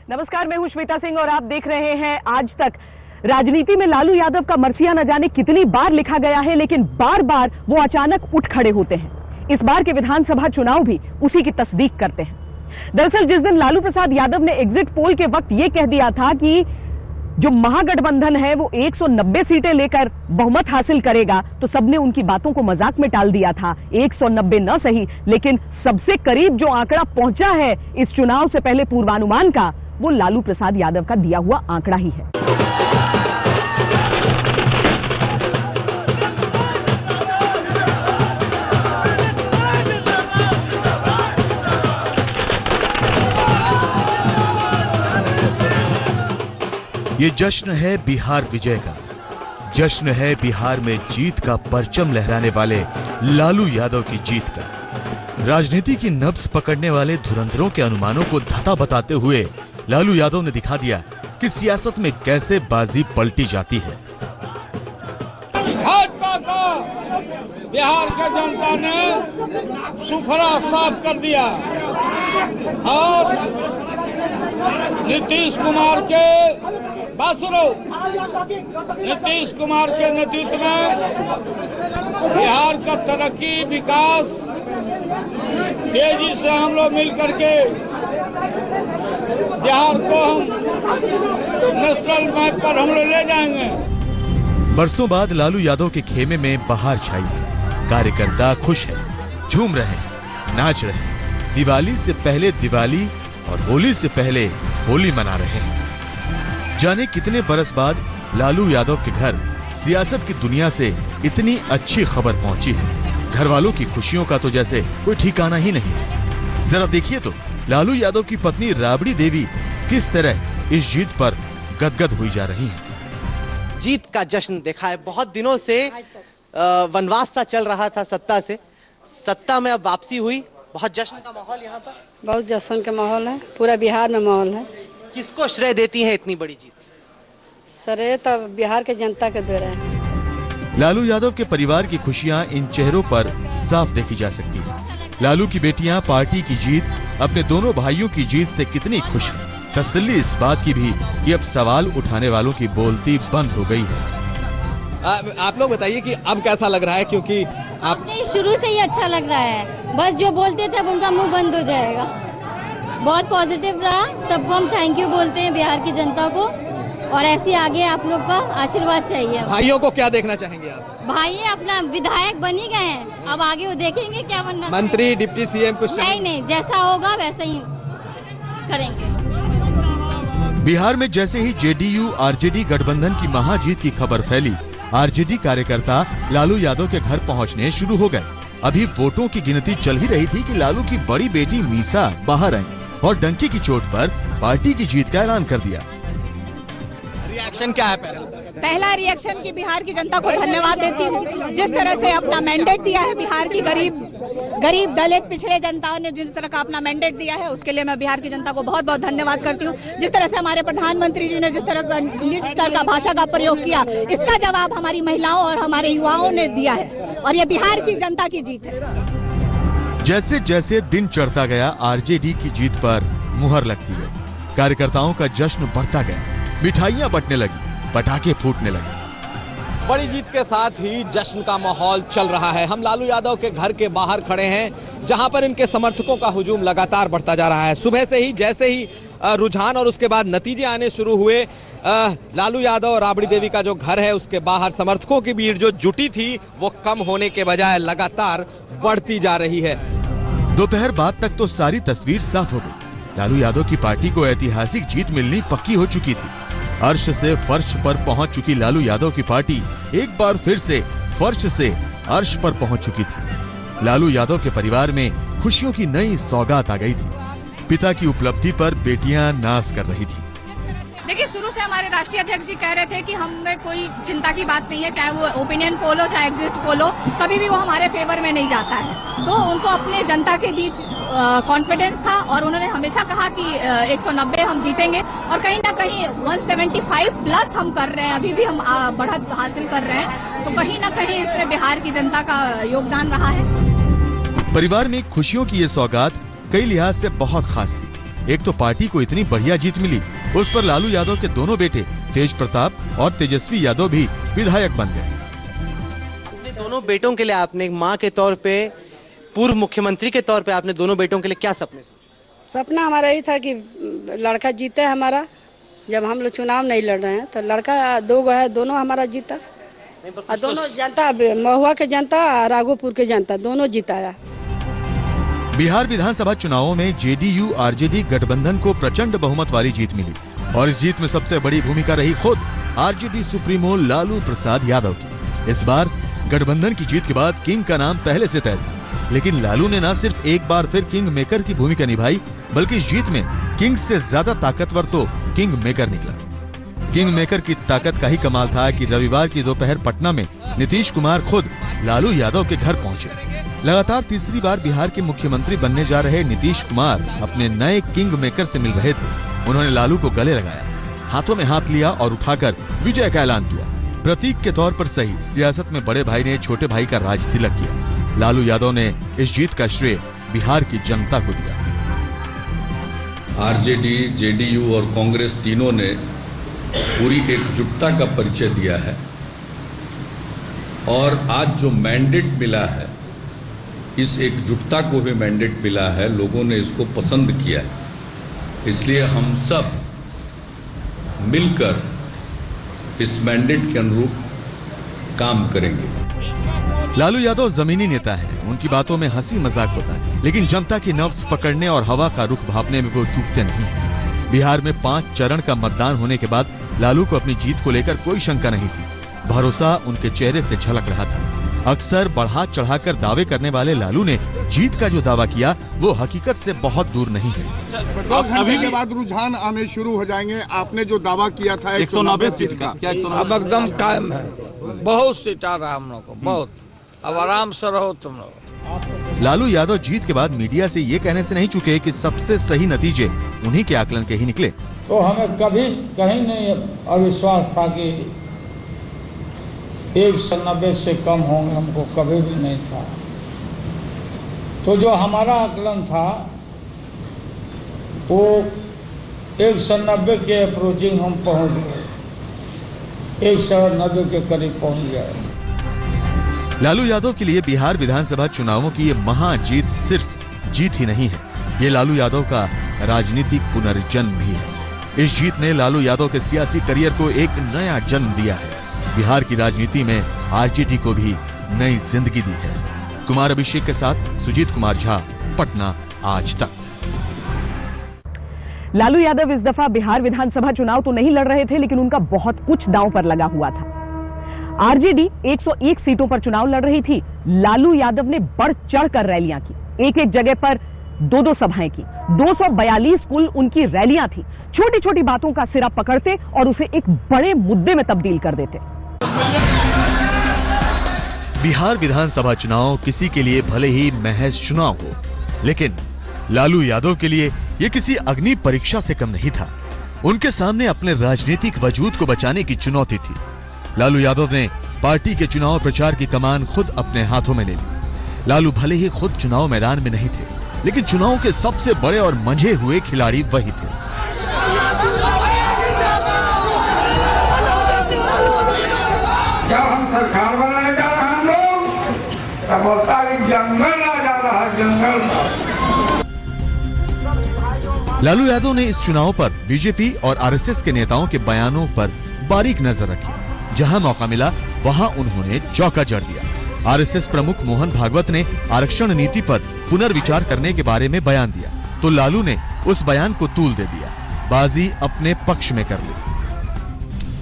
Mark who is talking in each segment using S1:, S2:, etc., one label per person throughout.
S1: नमस्कार, मैं हूं श्वेता सिंह और आप देख रहे हैं आज तक। राजनीति में लालू यादव का मरसिया न जाने कितनी बार लिखा गया है, लेकिन बार बार वो अचानक उठ खड़े होते हैं। इस बार के विधानसभा चुनाव भी उसी की तस्दीक करते हैं। दरअसल जिस दिन लालू प्रसाद यादव ने एग्जिट पोल के वक्त ये कह दिया था कि जो महागठबंधन है वो 190 सीटें लेकर बहुमत हासिल करेगा, तो सबने उनकी बातों को मजाक में टाल दिया था। 190 न सही, लेकिन सबसे करीब जो आंकड़ा पहुंचा है इस चुनाव से पहले पूर्वानुमान का, वो लालू प्रसाद यादव का दिया हुआ आंकड़ा ही है।
S2: ये जश्न है बिहार विजय का, जश्न है बिहार में जीत का परचम लहराने वाले लालू यादव की जीत का। राजनीति की नब्ज पकड़ने वाले धुरंधरों के अनुमानों को धता बताते हुए लालू यादव ने दिखा दिया कि सियासत में कैसे बाजी पलटी जाती है।
S3: भाजपा को बिहार की जनता ने सुफरा साफ कर दिया और नीतीश कुमार के नेतृत्व में बिहार का तरक्की विकास तेजी से हम लोग मिल करके बिहार को हम नेशनल मैप पर हम लोग ले जाएंगे।
S2: बरसों बाद लालू यादव के खेमे में बहार छाई है। कार्यकर्ता खुश हैं, झूम रहे हैं, नाच रहे हैं। दिवाली से पहले दिवाली और होली से पहले होली मना रहे हैं। जाने कितने बरस बाद लालू यादव के घर सियासत की दुनिया से इतनी अच्छी खबर पहुंची है। घर वालों की खुशियों का तो जैसे कोई ठिकाना ही नहीं है। जरा देखिए तो लालू यादव की पत्नी राबड़ी देवी किस तरह इस जीत पर गदगद हुई जा रही हैं।
S4: जीत का जश्न देखा है। बहुत दिनों से वनवास सा चल रहा था सत्ता से, सत्ता में अब वापसी हुई। बहुत जश्न का माहौल यहाँ पर,
S5: बहुत जश्न का माहौल है, पूरा बिहार में माहौल है।
S4: किसको श्रेय देती है इतनी बड़ी जीत?
S5: श्रेय तो बिहार के जनता के दे रहे हैं।
S2: लालू यादव के परिवार की खुशियां इन चेहरों पर साफ देखी जा सकती है। लालू की बेटियां पार्टी की जीत, अपने दोनों भाइयों की जीत से कितनी खुश हैं। तसल्ली इस बात की भी कि अब सवाल उठाने वालों की बोलती बंद हो गई है।
S6: आप लोग बताइए कि अब कैसा लग रहा है, क्योंकि
S7: आपने शुरू से ही अच्छा लग रहा है। बस जो बोलते थे अब उनका मुंह बंद हो जाएगा। बहुत पॉजिटिव रहा, सबको हम थैंक यू बोलते हैं बिहार की जनता को, और ऐसे आगे आप लोग का आशीर्वाद चाहिए।
S6: भाइयों को क्या देखना चाहेंगे आप?
S7: भाई अपना विधायक बन ही गए हैं, अब आगे वो देखेंगे क्या बनना।
S6: मंत्री, डिप्टी सीएम कुछ
S7: नहीं, जैसा होगा वैसा ही करेंगे।
S2: बिहार में जैसे ही जेडीयू आरजेडी गठबंधन की महाजीत की खबर फैली, आरजेडी कार्यकर्ता लालू यादव के घर पहुंचने शुरू हो गए। अभी वोटों की गिनती चल ही रही थी कि लालू की बड़ी बेटी मीसा बाहर आई और डंकी की चोट पर पार्टी की जीत का ऐलान कर दिया।
S6: रिएक्शन क्या है?
S8: पहला रिएक्शन की बिहार की जनता को धन्यवाद देती हूँ, जिस तरह से अपना मैंडेट दिया है बिहार की गरीब दलित पिछड़े जनता ने जिस तरह का अपना मैंडेट दिया है, उसके लिए मैं बिहार की जनता को बहुत बहुत धन्यवाद करती हूँ। जिस तरह से हमारे प्रधानमंत्री जी ने जिस तरह का निज स्तर का भाषा का प्रयोग किया, इसका जवाब हमारी महिलाओं और हमारे युवाओं ने दिया है, और ये बिहार की जनता की जीत है।
S2: जैसे जैसे दिन चढ़ता गया, आरजेडी की जीत पर मुहर लगती गई। कार्यकर्ताओं का जश्न बढ़ता गया, मिठाइयां बंटने लगी, पटाखे फूटने लगे।
S6: बड़ी जीत के साथ ही जश्न का माहौल चल रहा है। हम लालू यादव के घर के बाहर खड़े हैं, जहां पर इनके समर्थकों का हुजूम लगातार बढ़ता जा रहा है। सुबह से ही जैसे ही रुझान और उसके बाद नतीजे आने शुरू हुए, लालू यादव और राबड़ी देवी का जो घर है उसके बाहर समर्थकों की भीड़ जो जुटी थी वो कम होने के बजाय लगातार बढ़ती जा रही है।
S2: दोपहर बाद तक तो सारी तस्वीर साफ हो गई। लालू यादव की पार्टी को ऐतिहासिक जीत मिलनी पक्की हो चुकी थी। अर्श से फर्श पर पहुंच चुकी लालू यादव की पार्टी एक बार फिर से फर्श से अर्श पर पहुंच चुकी थी। लालू यादव के परिवार में खुशियों की नई सौगात आ गई थी। पिता की उपलब्धि पर बेटियां नाच कर रही थी।
S9: देखिए, शुरू से हमारे राष्ट्रीय अध्यक्ष जी कह रहे थे कि हमें कोई चिंता की बात नहीं है, चाहे वो ओपिनियन पोल हो चाहे एग्जिट पोल हो, कभी भी वो हमारे फेवर में नहीं जाता है। तो उनको अपने जनता के बीच कॉन्फिडेंस था, और उन्होंने हमेशा कहा कि 190 हम जीतेंगे, और कहीं ना कहीं 175 प्लस हम कर रहे हैं, अभी भी हम बढ़त हासिल कर रहे हैं। तो कहीं ना कहीं इसमें बिहार की जनता का योगदान रहा है।
S2: परिवार में खुशियों की ये सौगात कई लिहाज से बहुत खास थी। एक तो पार्टी को इतनी बढ़िया जीत मिली, उस पर लालू यादव के दोनों बेटे तेज प्रताप और तेजस्वी यादव भी विधायक बन गए।
S4: दोनों बेटों के लिए आपने एक माँ के तौर पे, पूर्व मुख्यमंत्री के तौर पे आपने दोनों बेटों के लिए क्या सपने सोचे?
S5: सपना हमारा यही था कि लड़का जीते हमारा। जब हम लोग चुनाव नहीं लड़ रहे हैं तो लड़का दो गो है, दोनों हमारा जीता और दोनों जनता, महुआ के जनता, राघोपुर के जनता दोनों जिताया।
S2: बिहार विधानसभा चुनावों में जेडीयू आरजेडी गठबंधन को प्रचंड बहुमत वाली जीत मिली और इस जीत में सबसे बड़ी भूमिका रही खुद आरजेडी सुप्रीमो लालू प्रसाद यादव की। इस बार गठबंधन की जीत के बाद किंग का नाम पहले से तय था, लेकिन लालू ने न सिर्फ एक बार फिर किंग मेकर की भूमिका निभाई, बल्कि इस जीत में किंग से ज्यादा ताकतवर तो किंग मेकर निकला। किंग मेकर की ताकत का ही कमाल था कि रविवार की दोपहर पटना में नीतीश कुमार खुद लालू यादव के घर पहुंचे। लगातार तीसरी बार बिहार के मुख्यमंत्री बनने जा रहे नीतीश कुमार अपने नए किंग मेकर से मिल रहे थे। उन्होंने लालू को गले लगाया, हाथों में हाथ लिया और उठाकर विजय का ऐलान किया। प्रतीक के तौर पर सही, सियासत में बड़े भाई ने छोटे भाई का राज तिलक किया। लालू यादव ने इस जीत का श्रेय बिहार की जनता को दिया।
S10: आरजेडी, जेडीयू और कांग्रेस तीनों ने पूरी एकजुटता का परिचय दिया है और आज जो मैंडेट मिला है, इस एकजुटता को भी मैंडेट मिला है, लोगों ने इसको पसंद किया है। इसलिए हम सब मिलकर इस मैंडेट के अनुरूप काम करेंगे।
S2: लालू यादव जमीनी नेता हैं, उनकी बातों में हंसी मजाक होता है, लेकिन जनता की नब्ज पकड़ने और हवा का रुख भांपने में वो चूकते नहीं हैं। बिहार में 5 चरण का मतदान होने के बाद लालू को अपनी जीत को लेकर कोई शंका नहीं थी। भरोसा उनके चेहरे से झलक रहा था। अक्सर बढ़ा चढ़ाकर दावे करने वाले लालू ने जीत का जो दावा किया वो हकीकत से बहुत दूर नहीं है।
S11: अभी के बाद रुझान आने शुरू हो जाएंगे। आपने जो दावा किया था 190 सीट का,
S3: अब एकदम कायम है। बहुत सीट आ रहा है हम लोग को, बहुत। अब आराम से रहो तुम लोग।
S2: लालू यादव जीत के बाद मीडिया से ये कहने से नहीं चुके कि सबसे सही नतीजे उन्हीं के आकलन के ही निकले।
S3: तो हमें कभी कहीं नहीं अविश्वास था कि 190 से कम होंगे, हमको कभी भी नहीं था। तो जो हमारा आकलन था वो 190 के अप्रोचिंग हम पहुंच गए, 190 के करीब पहुंच गए।
S2: लालू यादव के लिए बिहार विधानसभा चुनावों की ये महाजीत सिर्फ जीत ही नहीं है, ये लालू यादव का राजनीतिक पुनर्जन्म भी है। इस जीत ने लालू यादव के सियासी करियर को एक नया जन्म दिया है। बिहार की राजनीति में आरजेडी को भी नई जिंदगी दी है। कुमार अभिषेक के साथ सुजीत कुमार झा, पटना, आज तक।
S1: लालू यादव इस दफा बिहार विधानसभा चुनाव तो नहीं लड़ रहे थे, लेकिन उनका बहुत कुछ दांव पर लगा हुआ था। आरजेडी 101 सीटों पर चुनाव लड़ रही थी। लालू यादव ने बढ़ चढ़कर रैलियां की, एक एक जगह पर 2-2 सभाएं की। 242 कुल उनकी रैलियां थी। छोटी छोटी बातों का सिरा पकड़ते और उसे एक बड़े मुद्दे में तब्दील कर देते।
S2: बिहार विधानसभा चुनाव किसी के लिए भले ही महज चुनाव हो, लेकिन लालू यादव के लिए यह किसी अग्नि परीक्षा से कम नहीं था। उनके सामने अपने राजनीतिक वजूद को बचाने की चुनौती थी। लालू यादव ने पार्टी के चुनाव प्रचार की कमान खुद अपने हाथों में ले ली। लालू भले ही खुद चुनाव मैदान में नहीं थे, लेकिन चुनाव के सबसे बड़े और मंझे हुए खिलाड़ी वही थे।
S3: जब हम सरकार बनाने जा रहे हैं हम लोग, तब बोलता है जंगल आ जा रहा है, जंगल।
S2: लालू यादव ने इस चुनाव पर बीजेपी और आरएसएस के नेताओं के बयानों पर बारीक नजर रखी। जहां मौका मिला वहां उन्होंने चौका जड़ दिया। आरएसएस प्रमुख मोहन भागवत ने आरक्षण नीति पर पुनर्विचार करने के बारे में बयान दिया, तो लालू ने उस बयान को तूल दे दिया, बाजी अपने पक्ष में कर ली।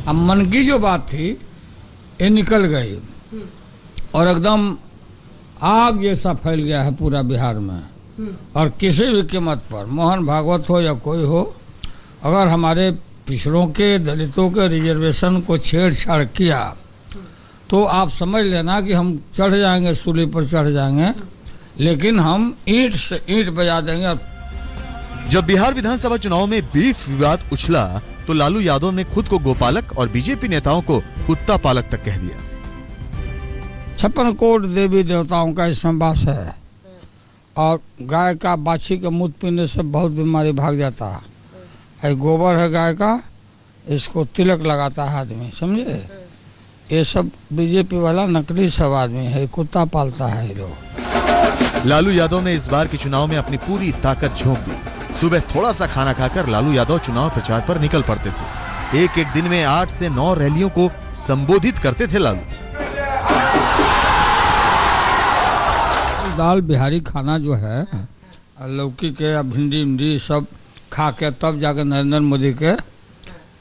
S3: अब मन की जो बात थी ये निकल गई और एकदम आग जैसा फैल गया है पूरा बिहार में। और किसी भी कीमत पर, मोहन भागवत हो या कोई हो, अगर हमारे पिछड़ों के, दलितों के रिजर्वेशन को छेड़छाड़ किया तो आप समझ लेना कि हम चढ़ जाएंगे, सूली पर चढ़ जाएंगे, लेकिन हम ईंट से ईंट बजा देंगे।
S2: जब बिहार विधानसभा चुनाव में बीफ विवाद उछला तो लालू यादव ने खुद को गोपालक और बीजेपी नेताओं को कुत्ता पालक तक कह दिया।
S3: 56 करोड़ देवी देवताओं का इसमें वास है और गाय का बाछी का मूत्र पीने से बहुत बीमारी भाग जाता है। गोबर है गाय का, इसको तिलक लगाता है आदमी, समझे। ये सब बीजेपी वाला नकली सब आदमी है, कुत्ता पालता है लोग।
S2: लालू यादव ने इस बार के चुनाव में अपनी पूरी ताकत झोंक दी। सुबह थोड़ा सा खाना खाकर लालू यादव चुनाव प्रचार पर निकल पड़ते थे। एक एक दिन में 8 से 9 रैलियों को संबोधित करते थे लालू।
S3: दाल बिहारी खाना जो है, लौकी के या भिंडी विंडी सब खा के तब जाकर नरेंद्र मोदी के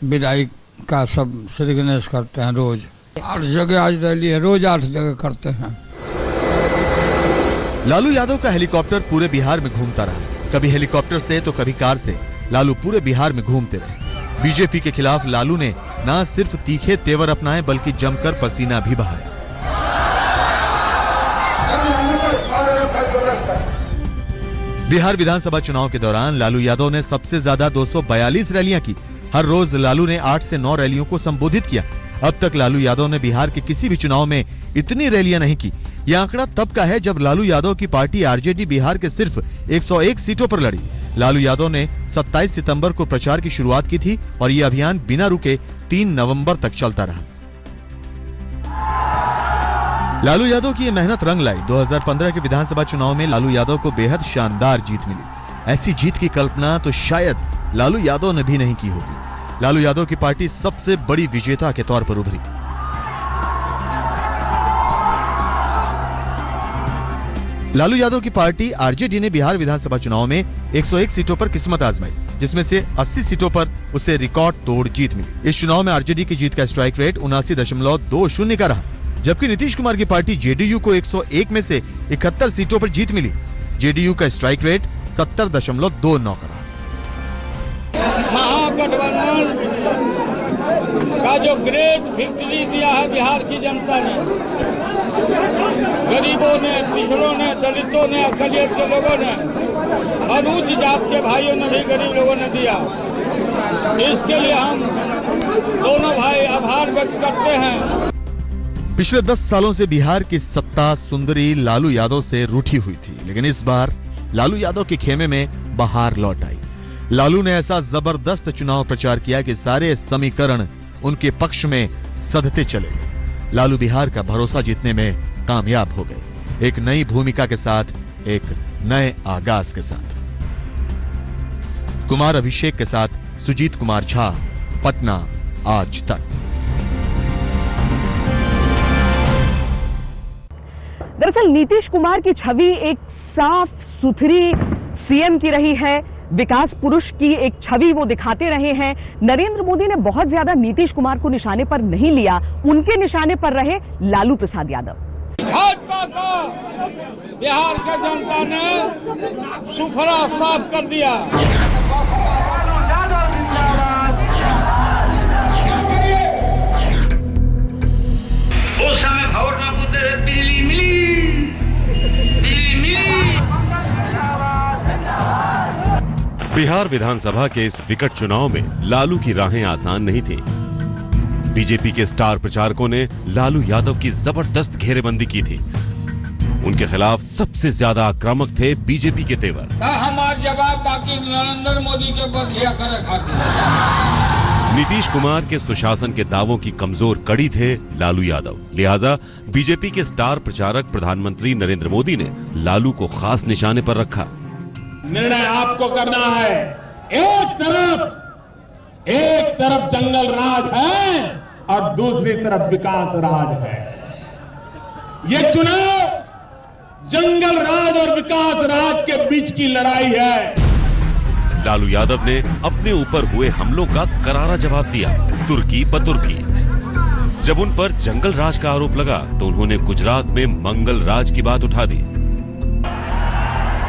S3: विदाई का सब श्री गणेश करते हैं। रोज 8 जगह आज रैली है, रोज 8 जगह करते हैं।
S2: लालू यादव का हेलीकॉप्टर पूरे बिहार में घूमता रहा, कभी हेलीकॉप्टर से तो कभी कार से। लालू पूरे बिहार में घूमते रहे। बीजेपी के खिलाफ लालू ने न सिर्फ तीखे तेवर अपनाए बल्कि जमकर पसीना भी बहाया। बिहार विधानसभा चुनाव के दौरान लालू यादव ने सबसे ज्यादा 242 रैलियां की। हर रोज लालू ने 8 से 9 रैलियों को संबोधित किया। अब तक लालू यादव ने बिहार के किसी भी चुनाव में इतनी रैलियां नहीं की। यह आंकड़ा तब का है जब लालू यादव की पार्टी आरजेडी बिहार के सिर्फ 101 सीटों पर लड़ी। लालू यादव ने 27 सितंबर को प्रचार की शुरुआत की थी और ये अभियान बिना रुके 3 नवंबर तक चलता रहा। लालू यादव की ये मेहनत रंग लाई। 2015 के विधानसभा चुनाव में लालू यादव को बेहद शानदार जीत मिली। ऐसी जीत की कल्पना तो शायद लालू यादव ने भी नहीं की होगी। लालू यादव की पार्टी सबसे बड़ी विजेता के तौर पर उभरी। लालू यादव की पार्टी आरजेडी ने बिहार विधानसभा चुनाव में 101 सीटों पर किस्मत आजमाई, जिसमें से 80 सीटों पर उसे रिकॉर्ड तोड़ जीत मिली। इस चुनाव में आरजेडी की जीत का स्ट्राइक रेट 79.20 का रहा, जबकि नीतीश कुमार की पार्टी जेडीयू को 101 में से 71 सीटों पर जीत मिली। जेडीयू का स्ट्राइक रेट 70.29 का रहा।
S3: महागठबंधन का जो ग्रेट विक्ट्री दिया है बिहार की जनता ने, गरीबों ने, पिछड़ों ने, दलितों ने, अकलियत के लोगों ने और उच्च जात के भाइयों ने भी गरीब लोगों ने दिया। इसके लिए हम दोनों भाई आभार व्यक्त करते हैं।
S2: पिछले 10 सालों से बिहार की सत्ता सुंदरी लालू यादव से रूठी हुई थी, लेकिन इस बार लालू यादव के खेमे में बहार लौट आई। लालू ने ऐसा जबरदस्त चुनाव प्रचार किया कि सारे समीकरण उनके पक्ष में सधते चले गए। लालू बिहार का भरोसा जीतने में कामयाब हो गए, एक नई भूमिका के साथ, एक नए आगाज के साथ। कुमार अभिषेक के साथ सुजीत कुमार झा, पटना, आज तक।
S1: दरअसल नीतीश कुमार की छवि एक साफ सुथरी सीएम की रही है, विकास पुरुष की एक छवि वो दिखाते रहे हैं। नरेंद्र मोदी ने बहुत ज्यादा नीतीश कुमार को निशाने पर नहीं लिया, उनके निशाने पर रहे लालू प्रसाद यादव।
S3: भाजपा को बिहार के जनता ने सुफरा साफ कर दिया।
S12: उस समय वोट न पूछते रहे, बिजली मिली, बिजली मिली।
S13: बिहार विधानसभा के इस विकट चुनाव में लालू की राहें आसान नहीं थी। बीजेपी के स्टार प्रचारकों ने लालू यादव की जबरदस्त घेरेबंदी की थी। उनके खिलाफ सबसे ज्यादा आक्रामक थे बीजेपी के तेवर।
S3: हमारा जवाब बाकी नरेंद्र मोदी के बधिया करे खातिर।
S13: नीतीश कुमार के सुशासन के दावों की कमजोर कड़ी थे लालू यादव, लिहाजा बीजेपी के स्टार प्रचारक प्रधानमंत्री नरेंद्र मोदी ने लालू को खास निशाने पर रखा।
S14: निर्णय आपको करना है। एक तरफ जंगल राज है और दूसरी तरफ विकास राज है। ये चुनाव जंगल राज और विकास राज के बीच की लड़ाई है।
S13: लालू यादव ने अपने ऊपर हुए हमलों का करारा जवाब दिया, तुर्की बतुर्की। जब उन पर जंगल राज का आरोप लगा तो उन्होंने गुजरात में मंगल राज की बात उठा दी।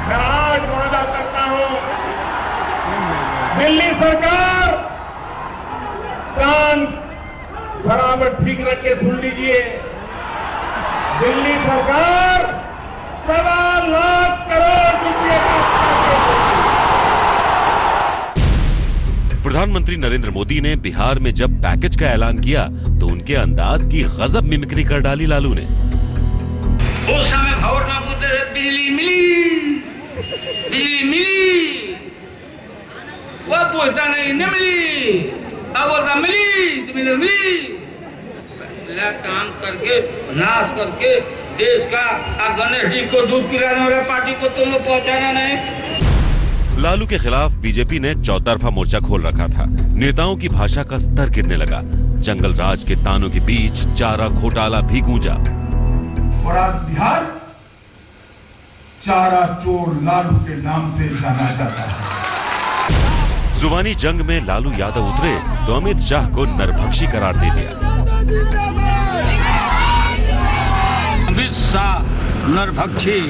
S14: मैं आज वादा करता हूं, दिल्ली सरकार कान बराबर ठीक रख के सुन लीजिए। दिल्ली सरकार 1.25 लाख करोड़ रुपए का
S13: प्रधानमंत्री नरेंद्र मोदी ने बिहार में जब पैकेज का ऐलान किया तो उनके अंदाज की गजब मिमिक्री कर डाली लालू ने।
S12: उस समय वोट न पूछते रहे, बिजली मिली, वो पूछता नहीं न मिली, अब बोलता मिली तुम्हें मिली। काम करके नाश करके देश का गणेश जी को दूध पिलाने वाले पार्टी को तुम लोग पहुंचाना नहीं।
S13: लालू के खिलाफ बीजेपी ने चौतरफा मोर्चा खोल रखा था। नेताओं की भाषा का स्तर गिरने लगा। जंगल राज के तानों के बीच चारा घोटाला भी गूंजा।
S11: बड़ा बिहार चारा चोर लालू के नाम से जाना जाता है।
S13: जुबानी जंग में लालू यादव उतरे तो अमित शाह को नरभक्षी करार दे दिया।
S3: अमित शाह नरभक्षी,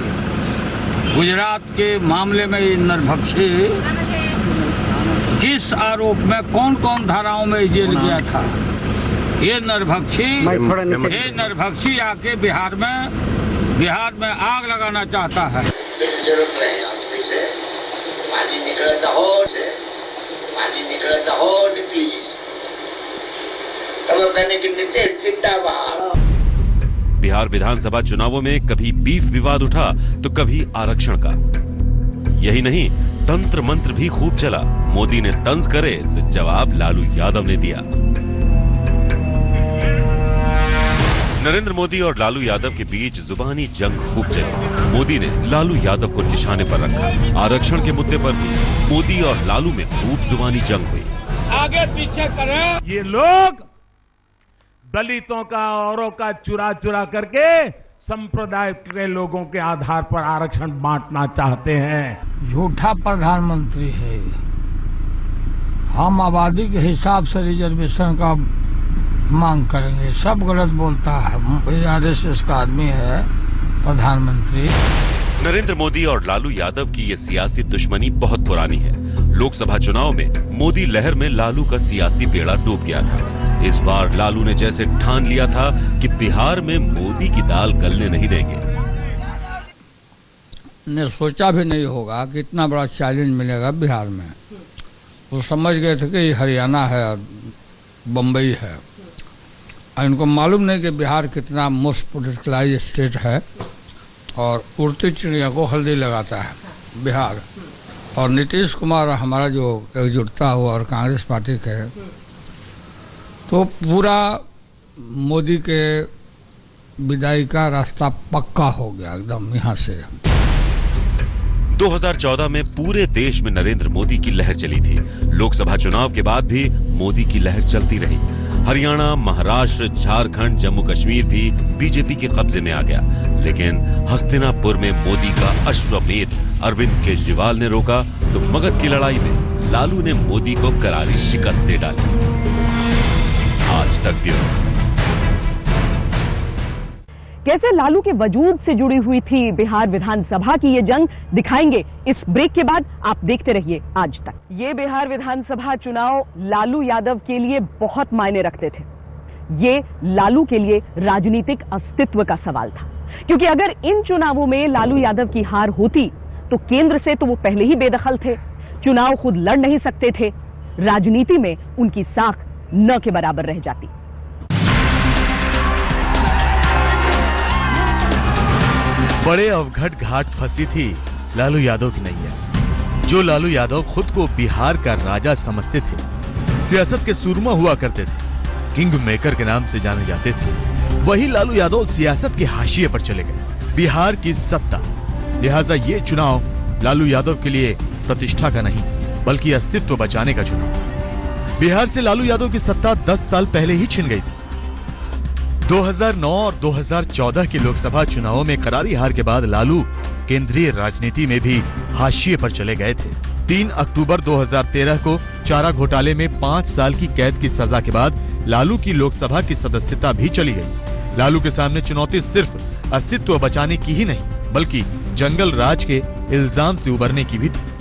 S3: गुजरात के मामले में ये नरभक्षी किस आरोप में कौन कौन धाराओं में जेल गया था? ये नरभक्षी आके बिहार में आग लगाना चाहता है।
S13: बिहार विधानसभा चुनावों में कभी बीफ विवाद उठा तो कभी आरक्षण का। यही नहीं, तंत्र मंत्र भी खूब चला। मोदी ने तंज करे तो जवाब लालू यादव ने दिया। नरेंद्र मोदी और लालू यादव के बीच जुबानी जंग खूब चली। मोदी ने लालू यादव को निशाने पर रखा। आरक्षण के मुद्दे पर भी मोदी और लालू में खूब जुबानी जंग हुई।
S14: आगे पीछे करें, ये लोग दलितों का औरों का चुरा चुरा करके संप्रदाय के लोगों के आधार पर आरक्षण बांटना चाहते हैं।
S3: झूठा प्रधानमंत्री है। हम आबादी के हिसाब से रिजर्वेशन का मांग करेंगे। सब गलत बोलता है। आरएसएस का आदमी है प्रधानमंत्री।
S13: नरेंद्र मोदी और लालू यादव की ये सियासी दुश्मनी बहुत पुरानी है। लोकसभा चुनाव में मोदी लहर में लालू का सियासी बेड़ा डूब गया था। इस बार लालू ने जैसे ठान लिया था कि बिहार में मोदी की दाल गलने नहीं देंगे।
S3: ने सोचा भी नहीं होगा कि इतना बड़ा चैलेंज मिलेगा बिहार में। वो समझ गए थे कि हरियाणा है और बम्बई है। इनको मालूम नहीं कि बिहार कितना मोस्ट पोलिटिकलाइज स्टेट है और उड़ती चिड़िया को हल्दी लगाता है बिहार। और नीतीश कुमार हमारा जो एकजुटता हुआ और कांग्रेस पार्टी के, तो पूरा मोदी के विदाई का रास्ता पक्का हो गया एकदम यहाँ से।
S13: 2014 में पूरे देश में नरेंद्र मोदी की लहर चली थी। लोकसभा चुनाव के बाद भी मोदी की लहर चलती रही। हरियाणा, महाराष्ट्र, झारखंड, जम्मू कश्मीर भी बीजेपी के कब्जे में आ गया। लेकिन हस्तिनापुर में मोदी का अश्वमेध अरविंद केजरीवाल ने रोका तो मगध की लड़ाई में लालू ने मोदी को करारी शिकस्त दे डाली। आज तक ब्यूरो।
S1: कैसे लालू के वजूद से जुड़ी हुई थी बिहार विधानसभा की ये जंग, दिखाएंगे इस ब्रेक के बाद। आप देखते रहिए आज तक। ये बिहार विधानसभा चुनाव लालू यादव के लिए बहुत मायने रखते थे। ये लालू के लिए राजनीतिक अस्तित्व का सवाल था, क्योंकि अगर इन चुनावों में लालू यादव की हार होती तो केंद्र से तो वो पहले ही बेदखल थे, चुनाव खुद लड़ नहीं सकते थे, राजनीति में उनकी साख न के बराबर रह जाती।
S2: बड़े अवघट घाट फंसी थी लालू यादव की नैया। जो लालू यादव खुद को बिहार का राजा समझते थे, सियासत के सूरमा हुआ करते थे, किंग मेकर के नाम से जाने जाते थे, वही लालू यादव सियासत के हाशिए पर चले गए। बिहार की सत्ता, लिहाजा ये चुनाव लालू यादव के लिए प्रतिष्ठा का नहीं बल्कि अस्तित्व बचाने का चुनाव। बिहार से लालू यादव की सत्ता 10 साल पहले ही छिन गई थी। 2009 और 2014 के लोकसभा चुनावों में करारी हार के बाद लालू केंद्रीय राजनीति में भी हाशिए पर चले गए थे। 3 अक्टूबर 2013 को चारा घोटाले में 5 साल की कैद की सजा के बाद लालू की लोकसभा की सदस्यता भी चली गई। लालू के सामने चुनौती सिर्फ अस्तित्व बचाने की ही नहीं बल्कि जंगल राज के इल्जाम से उबरने की भी थी।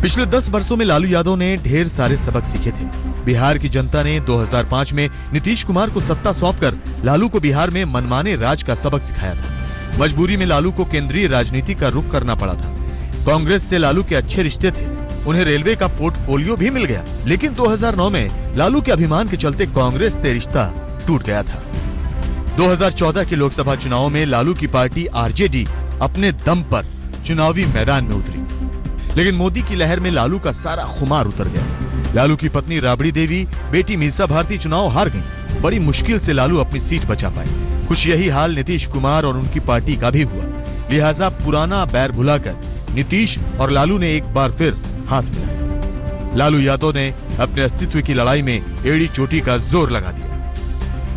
S2: पिछले 10 वर्षों में लालू यादव ने ढेर सारे सबक सीखे थे। बिहार की जनता ने 2005 में नीतीश कुमार को सत्ता सौंपकर लालू को बिहार में मनमाने राज का सबक सिखाया था। मजबूरी में लालू को केंद्रीय राजनीति का रुख करना पड़ा था। कांग्रेस से लालू के अच्छे रिश्ते थे, उन्हें रेलवे का पोर्टफोलियो भी मिल गया। लेकिन 2009 में लालू के अभिमान के चलते कांग्रेस से रिश्ता टूट गया था। 2014 के लोकसभा चुनावों में लालू की पार्टी आरजेडी अपने दम पर चुनावी मैदान में उतरी। लेकिन मोदी की लहर में लालू का सारा खुमार उतर गया। लालू की पत्नी राबड़ी देवी, बेटी मीसा भारती चुनाव हार गईं। बड़ी मुश्किल से लालू अपनी सीट बचा पाए। कुछ यही हाल नीतीश कुमार और उनकी पार्टी का भी हुआ। लिहाजा पुराना बैर भुलाकर नीतीश और लालू ने एक बार फिर हाथ मिलाया। लालू यादव ने अपने अस्तित्व की लड़ाई में एड़ी चोटी का जोर लगा दिया।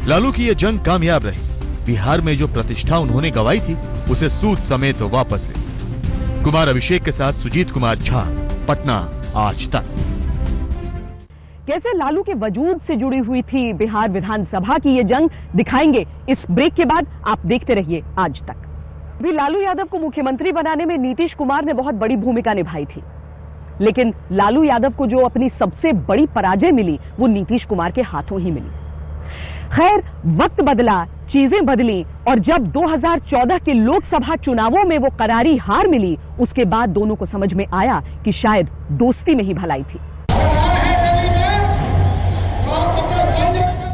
S2: लालू की यह जंग कामयाब रही। बिहार में जो प्रतिष्ठा उन्होंने गंवाई थी उसे सूद समेत वापस ली। कुमार अभिषेक के साथ सुजीत कुमार झा, पटना, आज तक।
S1: कैसे लालू के वजूद से जुड़ी हुई थी बिहार विधानसभा की ये जंग, दिखाएंगे इस ब्रेक के बाद। आप देखते रहिए आज तक। भी लालू यादव को मुख्यमंत्री बनाने में नीतीश कुमार ने बहुत बड़ी भूमिका निभाई थी, लेकिन लालू यादव को जो अपनी सबसे बड़ी पराजय मिली वो नीतीश कुमार के हाथों ही मिली। खैर, वक्त बदला, चीजें बदली और जब 2014 के लोकसभा चुनावों में वो करारी हार मिली, उसके बाद दोनों को समझ में आया कि शायद दोस्ती में ही भलाई थी।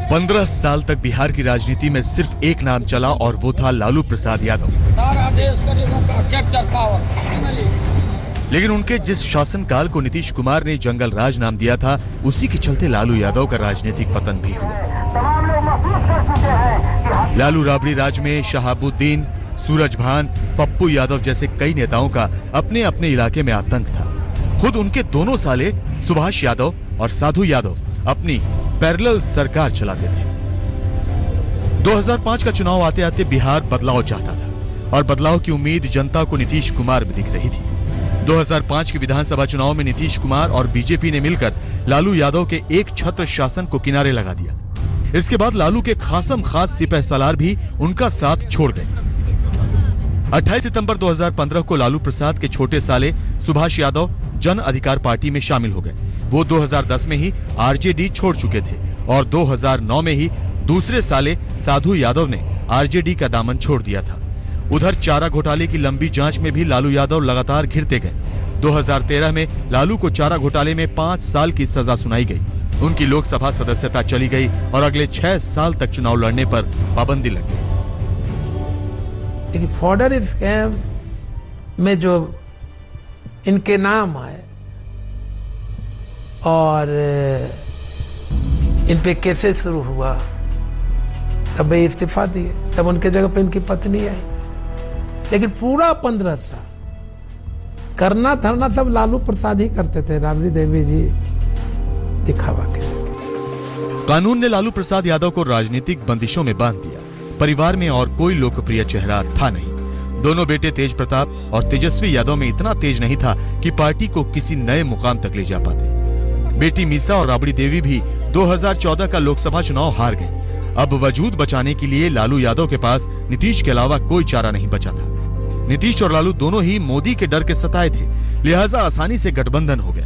S2: 15 साल तक बिहार की राजनीति में सिर्फ एक नाम चला और वो था लालू प्रसाद यादव।
S3: सारा देश का कैप्चर पावर।
S2: लेकिन उनके जिस शासनकाल को नीतीश कुमार ने जंगल राज नाम दिया था, उसी के चलते लालू यादव का राजनीतिक पतन भी हुआ। लालू राबड़ी राज में शहाबुद्दीन, सूरजभान, पप्पू यादव जैसे कई नेताओं का अपने अपने इलाके में आतंक था। खुद उनके दोनों साले सुभाष यादव और साधु यादव अपनी पैरेलल सरकार चलाते थे। 2005 का चुनाव आते आते बिहार बदलाव चाहता था और बदलाव की उम्मीद जनता को नीतीश कुमार में दिख रही थी। 2005 के विधानसभा चुनाव में नीतीश कुमार और बीजेपी ने मिलकर लालू यादव के एक छत्र शासन को किनारे लगा दिया। इसके बाद लालू के खासम खास सिपहसालार भी उनका साथ छोड़ गए। 28 सितंबर 2015 को लालू प्रसाद के छोटे साले सुभाष यादव जन अधिकार पार्टी में शामिल हो गए। वो 2010 में ही आरजेडी छोड़ चुके थे और 2009 में ही दूसरे साले साधु यादव ने आरजेडी का दामन छोड़ दिया था। उधर चारा घोटाले की लंबी जांच में भी लालू यादव लगातार घिरते गए। 2013 में लालू को चारा घोटाले में 5 साल की सजा सुनाई गई। उनकी लोकसभा सदस्यता चली गई और अगले 6 साल तक चुनाव लड़ने पर पाबंदी लग गई।
S15: फॉर्डर स्कैम में जो इनके नाम आए और इन पे केसेस शुरू हुआ, तब वे इस्तीफा दिए। तब उनके जगह पे इनकी पत्नी आई। लेकिन पूरा 15 साल करना धरना सब लालू प्रसाद ही करते थे। राबड़ी देवी जी दिखावा के।
S2: कानून ने लालू प्रसाद यादव को राजनीतिक बंदिशों में बांध दिया। परिवार में और कोई लोकप्रिय चेहरा था नहीं। दोनों बेटे तेज प्रताप और तेजस्वी यादव में इतना तेज नहीं था कि पार्टी को किसी नए मुकाम तक ले जा पाते। बेटी मीसा और राबड़ी देवी भी 2014 का लोकसभा चुनाव हार गए। अब वजूद बचाने के लिए लालू यादव के पास नीतीश के अलावा कोई चारा नहीं बचा था। नीतीश और लालू दोनों ही मोदी के डर के सताए थे, लिहाजा आसानी से गठबंधन हो गया।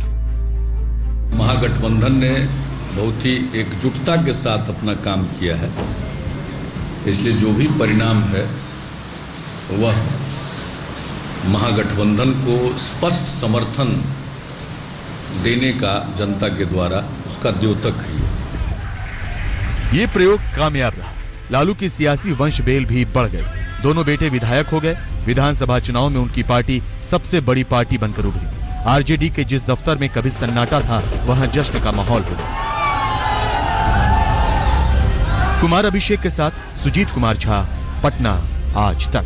S10: महागठबंधन ने बहुत ही एकजुटता के साथ अपना काम किया है, इसलिए जो भी परिणाम है वह महागठबंधन को स्पष्ट समर्थन देने का जनता के द्वारा उसका द्योतक है।
S2: ये प्रयोग कामयाब रहा। लालू की सियासी वंश बेल भी बढ़ गई। दोनों बेटे विधायक हो गए। विधानसभा चुनाव में उनकी पार्टी सबसे बड़ी पार्टी बनकर उभरी। आरजेडी के जिस दफ्तर में कभी सन्नाटा था, वहां जश्न का माहौल हो गया। कुमार अभिषेक के साथ सुजीत कुमार झा, पटना, आज तक।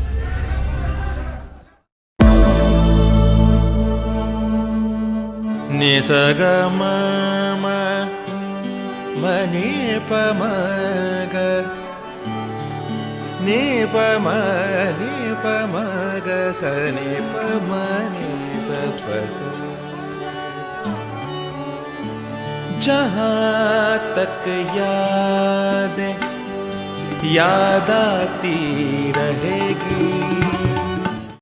S16: मनी पमग नी पमग सनी पमनी सपस। जहाँ तक याद आती रहेगी।